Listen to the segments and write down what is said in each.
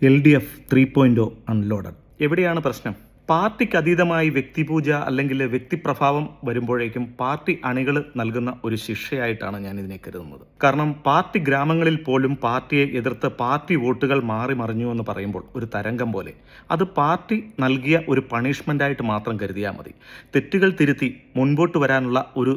LDF 3.0 unloaded. എവിടെയാണ് പ്രശ്നം? പാർട്ടിക്ക് അതീതമായി വ്യക്തിപൂജ അല്ലെങ്കിൽ വ്യക്തിപ്രഭാവം വരുമ്പോഴേക്കും പാർട്ടി അണികൾ നൽകുന്ന ഒരു ശിക്ഷയായിട്ടാണ് ഞാൻ ഇതിനെ കരുതുന്നത്. കാരണം പാർട്ടി ഗ്രാമങ്ങളിൽ പോലും പാർട്ടിയെ എതിർത്ത് പാർട്ടി വോട്ടുകൾ മാറി മറിഞ്ഞു എന്ന് പറയുമ്പോൾ ഒരു തരംഗം പോലെ അത് പാർട്ടി നൽകിയ ഒരു പണിഷ്മെൻ്റായിട്ട് മാത്രം കരുതിയാൽ മതി. തെറ്റുകൾ തിരുത്തി മുൻപോട്ട് വരാനുള്ള ഒരു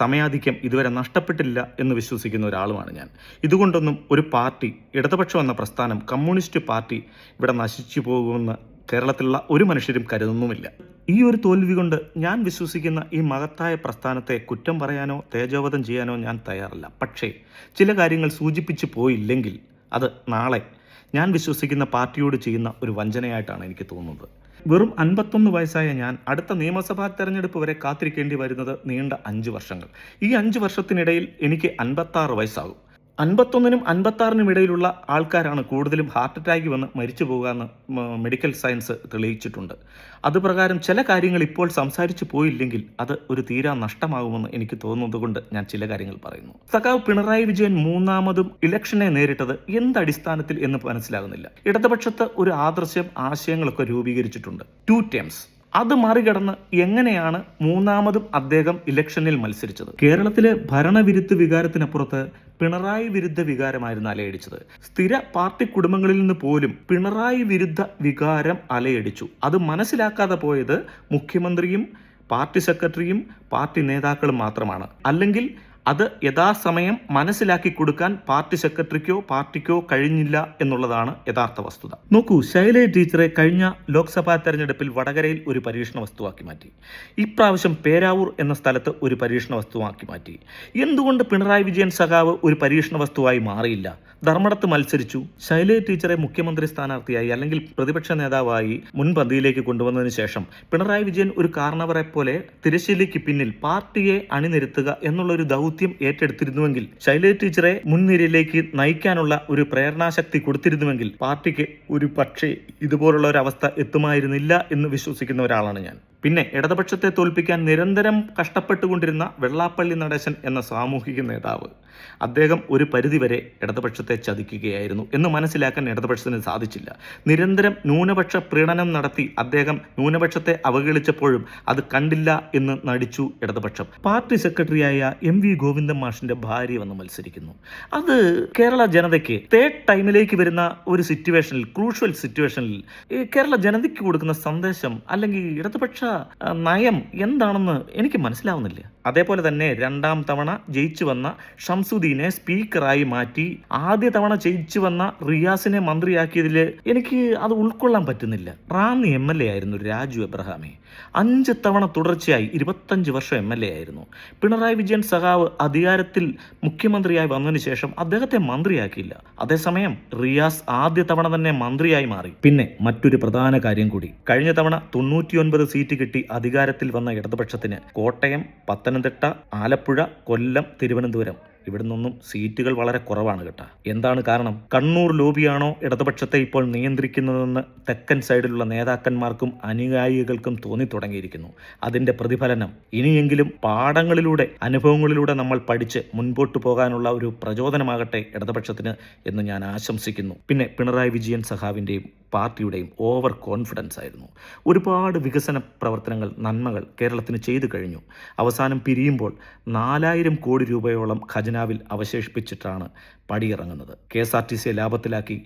സമയാധിക്യം ഇതുവരെ നഷ്ടപ്പെട്ടില്ല എന്ന് വിശ്വസിക്കുന്ന ഒരാളുമാണ് ഞാൻ. ഇതുകൊണ്ടൊന്നും ഒരു പാർട്ടി, ഇടതുപക്ഷം എന്ന പ്രസ്ഥാനം, കമ്മ്യൂണിസ്റ്റ് പാർട്ടി ഇവിടെ നശിച്ചു പോകുമെന്ന് കേരളത്തിലുള്ള ഒരു മനുഷ്യരും കരുതുന്നുമില്ല. ഈ ഒരു തോൽവി കൊണ്ട് ഞാൻ വിശ്വസിക്കുന്ന ഈ മഹത്തായ പ്രസ്ഥാനത്തെ കുറ്റം പറയാനോ തേജോവധം ചെയ്യാനോ ഞാൻ തയ്യാറല്ല. പക്ഷേ ചില കാര്യങ്ങൾ സൂചിപ്പിച്ചു പോയില്ലെങ്കിൽ അത് നാളെ ഞാൻ വിശ്വസിക്കുന്ന പാർട്ടിയോട് ചെയ്യുന്ന ഒരു വഞ്ചനയായിട്ടാണ് എനിക്ക് തോന്നുന്നത്. വെറും 51 വയസ്സായ ഞാൻ അടുത്ത നിയമസഭാ തെരഞ്ഞെടുപ്പ് വരെ കാത്തിരിക്കേണ്ടി വരുന്നത് നീണ്ട 5 വർഷങ്ങൾ. ഈ 5 വർഷത്തിനിടയിൽ എനിക്ക് 56 വയസ്സാകും. 51നും 56നും ഇടയിലുള്ള ആൾക്കാരാണ് കൂടുതലും ഹാർട്ട് അറ്റാക്ക് വന്ന് മരിച്ചു പോകാമെന്ന് മെഡിക്കൽ സയൻസ് തെളിയിച്ചിട്ടുണ്ട്. അതുപ്രകാരം ചില കാര്യങ്ങൾ ഇപ്പോൾ സംസാരിച്ചു പോയില്ലെങ്കിൽ അത് ഒരു തീരാ നഷ്ടമാകുമെന്ന് എനിക്ക് തോന്നുന്നത് കൊണ്ട് ഞാൻ ചില കാര്യങ്ങൾ പറയുന്നു. സഖാവ് പിണറായി വിജയൻ മൂന്നാമതും ഇലക്ഷനെ നേരിട്ടത് എന്തടിസ്ഥാനത്തിൽ എന്ന് മനസ്സിലാകുന്നില്ല. ഇടതുപക്ഷത്ത് ഒരു ആദർശം, ആശയങ്ങളൊക്കെ രൂപീകരിച്ചിട്ടുണ്ട്. 2 ടേംസ്. അത് മറികടന്ന് എങ്ങനെയാണ് മൂന്നാമതും അദ്ദേഹം ഇലക്ഷനിൽ മത്സരിച്ചത്? കേരളത്തിലെ ഭരണവിരുദ്ധ വികാരത്തിനപ്പുറത്ത് പിണറായി വിരുദ്ധ വികാരമായിരുന്നു അലയടിച്ചത്. സ്ഥിര പാർട്ടി കുടുംബങ്ങളിൽ നിന്ന് പോലും പിണറായി വിരുദ്ധ വികാരം അലയടിച്ചു. അത് മനസ്സിലാക്കാതെ പോയത് മുഖ്യമന്ത്രിയും പാർട്ടി സെക്രട്ടറിയും പാർട്ടി നേതാക്കളും മാത്രമാണ്. അല്ലെങ്കിൽ അത് യഥാസമയം മനസ്സിലാക്കി കൊടുക്കാൻ പാർട്ടി സെക്രട്ടറിക്കോ പാർട്ടിക്കോ കഴിഞ്ഞില്ല എന്നുള്ളതാണ് യഥാർത്ഥ വസ്തുത. നോക്കൂ, ശൈലജ ടീച്ചറെ കഴിഞ്ഞ ലോക്സഭാ തെരഞ്ഞെടുപ്പിൽ വടകരയിൽ ഒരു പരീക്ഷണ വസ്തുവാക്കി മാറ്റി. ഇപ്രാവശ്യം പേരാവൂർ എന്ന സ്ഥലത്ത് ഒരു പരീക്ഷണ വസ്തുവാക്കി മാറ്റി. എന്തുകൊണ്ട് പിണറായി വിജയൻ സഖാവ് ഒരു പരീക്ഷണ വസ്തുവായി മാറിയില്ല? ധർമ്മടത്ത് മത്സരിച്ചു. ശൈലജ ടീച്ചറെ മുഖ്യമന്ത്രി സ്ഥാനാർത്ഥിയായി അല്ലെങ്കിൽ പ്രതിപക്ഷ നേതാവായി മുൻപന്തിയിലേക്ക് കൊണ്ടുവന്നതിന് ശേഷം പിണറായി വിജയൻ ഒരു കാരണവരെ പോലെ തിരശ്ശീലയ്ക്ക് പിന്നിൽ പാർട്ടിയെ അണിനിരത്തുക എന്നുള്ളൊരു ദൗത്യം ഏറ്റെടുത്തിരുന്നുവെങ്കിൽ, ശൈലജ ടീച്ചറെ മുൻനിരയിലേക്ക് നയിക്കാനുള്ള ഒരു പ്രേരണാശക്തി കൊടുത്തിരുന്നുവെങ്കിൽ പാർട്ടിക്ക് ഒരു പക്ഷേ ഇതുപോലുള്ള ഒരു അവസ്ഥ എത്തുമായിരുന്നില്ല എന്ന് വിശ്വസിക്കുന്ന ഒരാളാണ് ഞാൻ. പിന്നെ ഇടതുപക്ഷത്തെ തോൽപ്പിക്കാൻ നിരന്തരം കഷ്ടപ്പെട്ടുകൊണ്ടിരുന്ന വെള്ളാപ്പള്ളി നടേശൻ എന്ന സാമൂഹിക നേതാവ്, അദ്ദേഹം ഒരു പരിധിവരെ ഇടതുപക്ഷത്തെ ചതിക്കുകയായിരുന്നു എന്ന് മനസ്സിലാക്കാൻ ഇടതുപക്ഷത്തിന് സാധിച്ചില്ല. നിരന്തരം ന്യൂനപക്ഷ പ്രീണനം നടത്തി അദ്ദേഹം ന്യൂനപക്ഷത്തെ അവഗണിച്ചപ്പോഴും അത് കണ്ടില്ല എന്ന് നടിച്ചു ഇടതുപക്ഷം. പാർട്ടി സെക്രട്ടറിയായ MV ഗോവിന്ദൻ മാഷിന്റെ ഭാര്യ വന്ന് മത്സരിക്കുന്നു. അത് കേരള ജനതയ്ക്ക് തേർഡ് ടൈമിലേക്ക് വരുന്ന ഒരു സിറ്റുവേഷനിൽ, ക്രൂഷ്യൽ സിറ്റുവേഷനിൽ കേരള ജനതയ്ക്ക് കൊടുക്കുന്ന സന്ദേശം അല്ലെങ്കിൽ ഇടതുപക്ഷ നയം എന്താണെന്ന് എനിക്ക് മനസ്സിലാവുന്നില്ല. അതേപോലെ തന്നെ 2ാം തവണ ജയിച്ചു വന്ന ഷംസുദ്ദീനെ സ്പീക്കറായി മാറ്റി ആദ്യ തവണ ജയിച്ചു വന്ന റിയാസിനെ മന്ത്രിയാക്കിയതിൽ എനിക്ക് അത് ഉൾക്കൊള്ളാൻ പറ്റുന്നില്ല. റാന്നി MLA ആയിരുന്നു രാജു എബ്രഹാമെ. 5 തവണ തുടർച്ചയായി 25 വർഷം MLA ആയിരുന്നു. പിണറായി വിജയൻ സഖാവ് അധികാരത്തിൽ മുഖ്യമന്ത്രിയായി വന്നതിന് ശേഷം അദ്ദേഹത്തെ മന്ത്രിയാക്കിയില്ല. അതേസമയം റിയാസ് ആദ്യ തവണ തന്നെ മന്ത്രിയായി മാറി. പിന്നെ മറ്റൊരു പ്രധാന കാര്യം കൂടി, കഴിഞ്ഞ തവണ 99 സീറ്റ് കിട്ടി അധികാരത്തിൽ വന്ന ഇടതുപക്ഷത്തിന് കോട്ടയം, പത്തനംതിട്ട, ആലപ്പുഴ, കൊല്ലം, തിരുവനന്തപുരം ഇവിടെ നിന്നൊന്നും സീറ്റുകൾ വളരെ കുറവാണ് കേട്ടോ. എന്താണ് കാരണം? കണ്ണൂർ ലോബിയാണോ ഇടതുപക്ഷത്തെ ഇപ്പോൾ നിയന്ത്രിക്കുന്നതെന്ന് തെക്കൻ സൈഡിലുള്ള നേതാക്കന്മാർക്കും അനുയായികൾക്കും തോന്നി തുടങ്ങിയിരിക്കുന്നു. അതിന്റെ പ്രതിഫലനം ഇനിയെങ്കിലും പാഠങ്ങളിലൂടെ, അനുഭവങ്ങളിലൂടെ നമ്മൾ പഠിച്ച് മുൻപോട്ട് പോകാനുള്ള ഒരു പ്രചോദനമാകട്ടെ ഇടതുപക്ഷത്തിന് എന്ന് ഞാൻ ആശംസിക്കുന്നു. പിന്നെ പിണറായി വിജയൻ സഖാവിൻ്റെയും പാർട്ടിയുടെയും ഓവർ കോൺഫിഡൻസ് ആയിരുന്നു. ഒരുപാട് വികസന പ്രവർത്തനങ്ങൾ, നന്മകൾ കേരളത്തിന് ചെയ്തു കഴിഞ്ഞു. അവസാനം പിരിയുമ്പോൾ 4000 കോടി രൂപയോളം ഖജനാവിൽ അവശേഷിപ്പിച്ചിട്ടാണ് പടിയിറങ്ങുന്നത്. KSRTCയെ ലാഭത്തിലാക്കി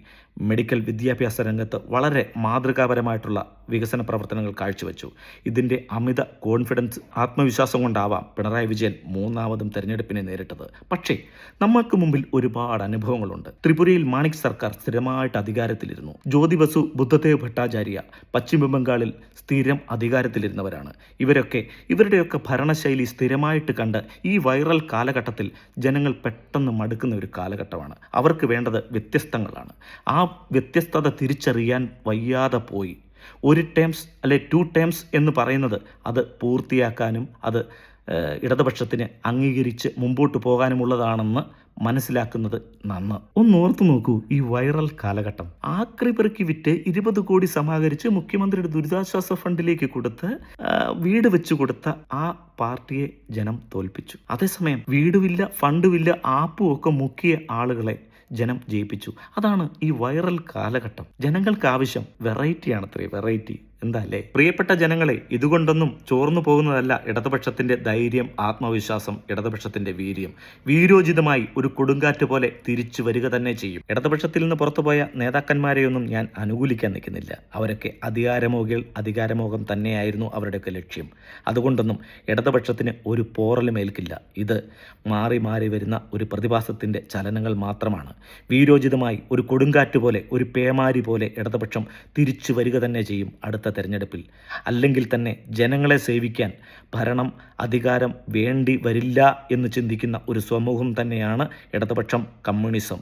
മെഡിക്കൽ വിദ്യാഭ്യാസ രംഗത്ത് വളരെ മാതൃകാപരമായിട്ടുള്ള വികസന പ്രവർത്തനങ്ങൾ കാഴ്ചവെച്ചു. ഇതിൻ്റെ അമിത കോൺഫിഡൻസ്, ആത്മവിശ്വാസം കൊണ്ടാവാം പിണറായി വിജയൻ മൂന്നാമതും തെരഞ്ഞെടുപ്പിനെ നേരിട്ടത്. പക്ഷേ നമ്മൾക്ക് മുമ്പിൽ ഒരുപാട് അനുഭവങ്ങളുണ്ട്. ത്രിപുരയിൽ മാണിക് സർക്കാർ സ്ഥിരമായിട്ട് അധികാരത്തിലിരുന്നു. ജ്യോതി ബസു, ബുദ്ധദേവ് ഭട്ടാചാര്യ പശ്ചിമ ബംഗാളിൽ സ്ഥിരം അധികാരത്തിലിരുന്നവരാണ്. ഇവരുടെയൊക്കെ ഭരണശൈലി സ്ഥിരമായിട്ട് കണ്ട് ഈ വൈറൽ കാലഘട്ടത്തിൽ ജനങ്ങൾ പെട്ടെന്ന് മടുക്കുന്ന ഒരു കാലഘട്ടമാണ്. അവർക്ക് വേണ്ടത് വ്യത്യസ്തങ്ങളാണ്. ആ വ്യത്യസ്തത തിരിച്ചറിയാൻ വയ്യാതെ പോയി. 1 ടേംസ് അല്ലെ 2 ടേംസ് എന്ന് പറയുന്നത് അത് പൂർത്തിയാക്കാനും അത് ഇടതുപക്ഷത്തിന് അംഗീകരിച്ച് മുമ്പോട്ട് പോകാനുമുള്ളതാണെന്ന് മനസ്സിലാക്കുന്നത് നന്ന്. ഒന്ന് ഓർത്തു നോക്കൂ, ഈ വൈറൽ കാലഘട്ടം ആക്രി പെറുക്കി വിറ്റ് 20 കോടി സമാഹരിച്ച് മുഖ്യമന്ത്രിയുടെ ദുരിതാശ്വാസ ഫണ്ടിലേക്ക് കൊടുത്ത് വീട് വെച്ചു കൊടുത്ത ആ പാർട്ടിയെ ജനം തോൽപ്പിച്ചു. അതേസമയം വീടുമില്ല, ഫണ്ടുമില്ല, ആപ്പും ഒക്കെ മുക്കിയ ആളുകളെ ജനം ജയിപ്പിച്ചു. അതാണ് ഈ വൈറൽ കാലഘട്ടം. ജനങ്ങൾക്ക് ആവശ്യം വെറൈറ്റിയാണത്രേ, വെറൈറ്റി. എന്താ അല്ലേ? പ്രിയപ്പെട്ട ജനങ്ങളെ, ഇതുകൊണ്ടൊന്നും ചോർന്നു പോകുന്നതല്ല ഇടതുപക്ഷത്തിന്റെ ധൈര്യം, ആത്മവിശ്വാസം, ഇടതുപക്ഷത്തിന്റെ വീര്യം. വീരോചിതമായി ഒരു കൊടുങ്കാറ്റ് പോലെ തിരിച്ചു വരിക തന്നെ ചെയ്യും. ഇടതുപക്ഷത്തിൽ നിന്ന് പുറത്തുപോയ നേതാക്കന്മാരെയൊന്നും ഞാൻ അനുകൂലിക്കാൻ നിൽക്കുന്നില്ല. അവരൊക്കെ അധികാരമോഹം തന്നെയായിരുന്നു അവരുടെയൊക്കെ ലക്ഷ്യം. അതുകൊണ്ടൊന്നും ഇടതുപക്ഷത്തിന് ഒരു പോറലും ഏൽക്കില്ല. ഇത് മാറി മാറി വരുന്ന ഒരു പ്രതിഭാസത്തിന്റെ ചലനങ്ങൾ മാത്രമാണ്. വീരോചിതമായി ഒരു കൊടുങ്കാറ്റ് പോലെ, ഒരു പേമാരി പോലെ ഇടതുപക്ഷം തിരിച്ചു വരിക തന്നെ ചെയ്യും അടുത്ത തെരഞ്ഞെടുപ്പിൽ. അല്ലെങ്കിൽ തന്നെ ജനങ്ങളെ സേവിക്കാൻ ഭരണം, അധികാരം വേണ്ടി വരില്ല എന്ന് ചിന്തിക്കുന്ന ഒരു സമൂഹം തന്നെയാണ് ഇടതുപക്ഷം, കമ്മ്യൂണിസം.